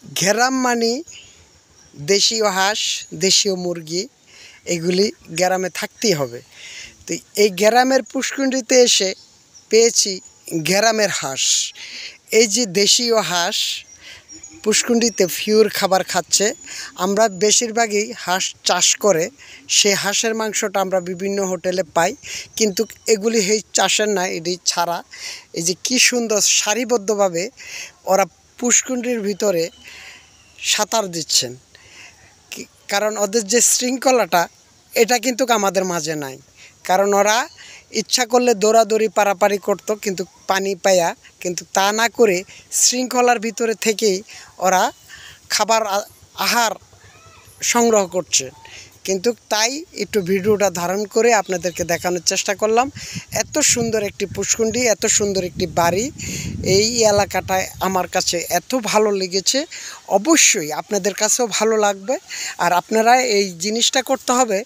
গ্রাম মানে দেশীয় হাঁস, দেশীয় মুরগি, এগুলি গ্রামে থাকতেই হবে। তো এই গ্রামের পুষ্কুণ্ডিতে এসে পেয়েছি গ্রামের হাঁস। এই যে দেশীয় হাঁস পুষ্কুণ্ডিতে পিওর খাবার খাচ্ছে। আমরা বেশিরভাগই হাঁস চাষ করে সেই হাঁসের মাংসটা আমরা বিভিন্ন হোটেলে পাই, কিন্তু এগুলি এই চাষের না, এটি ছাড়া। এই যে কী সুন্দর সারিবদ্ধভাবে ওরা পুষ্কুণ্ডির ভিতরে সাঁতার দিচ্ছেন, কারণ ওদের যে শৃঙ্খলাটা এটা কিন্তু আমাদের মাঝে নাই। কারণ ওরা ইচ্ছা করলে দৌড়াদৌড়ি পারাপারি করতো, কিন্তু পানি পায়া, কিন্তু তা না করে শৃঙ্খলার ভিতরে থেকেই ওরা খাবার আহার সংগ্রহ করছে। কিন্তু তাই একটু ভিডিওটা ধারণ করে আপনাদেরকে দেখানোর চেষ্টা করলাম। এত সুন্দর একটি পুষ্কুণ্ডি, এত সুন্দর একটি বাড়ি, এই এলাকাটায় আমার কাছে এত ভালো লেগেছে। অবশ্যই আপনাদের কাছেও ভালো লাগবে। আর আপনারা এই জিনিসটা করতে হবে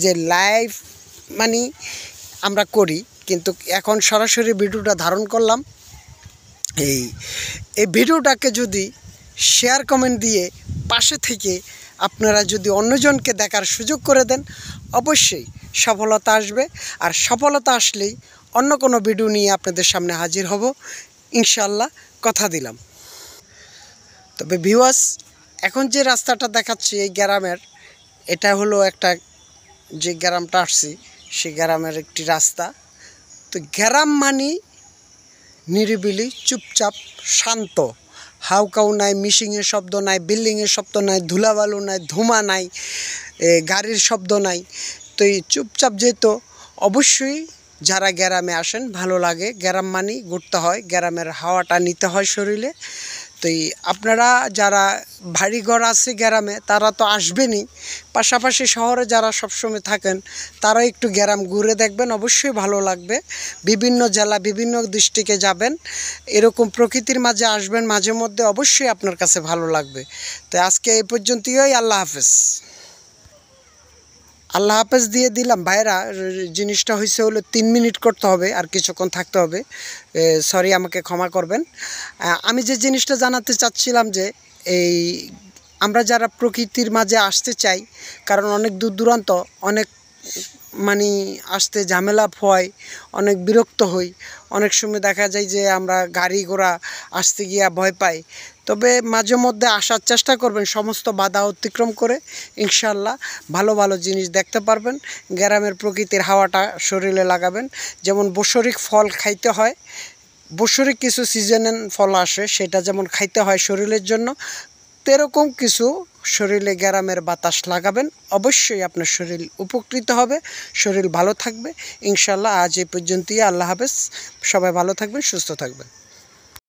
যে লাইভ মানে আমরা করি, কিন্তু এখন সরাসরি ভিডিওটা ধারণ করলাম। এই ভিডিওটাকে যদি শেয়ার কমেন্ট দিয়ে পাশে থেকে আপনারা যদি অন্যজনকে দেখার সুযোগ করে দেন, অবশ্যই সফলতা আসবে। আর সফলতা আসলেই অন্য কোনো ভিডিও নিয়ে আপনাদের সামনে হাজির হব ইনশাল্লাহ, কথা দিলাম। তবে ভিউয়ার্স, এখন যে রাস্তাটা দেখাচ্ছি এই গ্রামের, এটা হলো একটা যে গ্রামটা আসছি সেই গ্রামের একটি রাস্তা। তো গ্রাম মানে নিরিবিলি, চুপচাপ, শান্ত, হাউকাউ নাই, মিশিংয়ের শব্দ নাই, বিল্ডিংয়ের শব্দ নাই, ধুলাবালু নাই, ধুমা নাই, গাড়ির শব্দ নাই। তো এই চুপচাপ যেহেতু অবশ্যই যারা গ্রামে আসেন ভালো লাগে। গ্রাম মানে ঘুরতে হয়, গ্রামের হাওয়াটা নিতে হয় শরীরে। তো আপনারা যারা বাড়িঘর আছে গ্রামে তারা তো আসবেনই, পাশাপাশি শহরে যারা সবসময় থাকেন তারা একটু গ্রাম ঘুরে দেখবেন, অবশ্যই ভালো লাগবে। বিভিন্ন জেলা, বিভিন্ন ডিস্ট্রিক্টে যাবেন, এরকম প্রকৃতির মাঝে আসবেন মাঝে মধ্যে, অবশ্যই আপনার কাছে ভালো লাগবে। তো আজকে এই পর্যন্তই। আল্লাহ হাফেজ। আল্লাহ হাফেজ দিয়ে দিলাম। ভাইরা, জিনিসটা হয়েছে হলো 3 মিনিট করতে হবে, আর কিছুক্ষণ থাকতে হবে। সরি, আমাকে ক্ষমা করবেন। আমি যে জিনিসটা জানাতে চাচ্ছিলাম যে এই আমরা যারা প্রকৃতির মাঝে আসতে চাই, কারণ অনেক দূর দূরান্ত, অনেক মানে আসতে ঝামেলা হয়, অনেক বিরক্ত হই, অনেক সময় দেখা যায় যে আমরা গাড়ি ঘোড়া আসতে গিয়া ভয় পাই। তবে মাঝে মধ্যে আসার চেষ্টা করবেন সমস্ত বাধা অতিক্রম করে, ইনশাল্লাহ ভালো ভালো জিনিস দেখতে পারবেন। গ্রামের প্রকৃতির হাওয়াটা শরীরে লাগাবেন। যেমন বৎসরিক ফল খাইতে হয়, বৎসরিক কিছু সিজনাল ফল আসে, সেটা যেমন খাইতে হয় শরীরের জন্য, তেরকম কিছু শরীরে গ্রামের বাতাস লাগাবেন, অবশ্যই আপনার শরীর উপকৃত হবে, শরীর ভালো থাকবে ইনশাল্লাহ। আজ এই পর্যন্তই। আল্লাহ হাফেজ। সবাই ভালো থাকবেন, সুস্থ থাকবেন।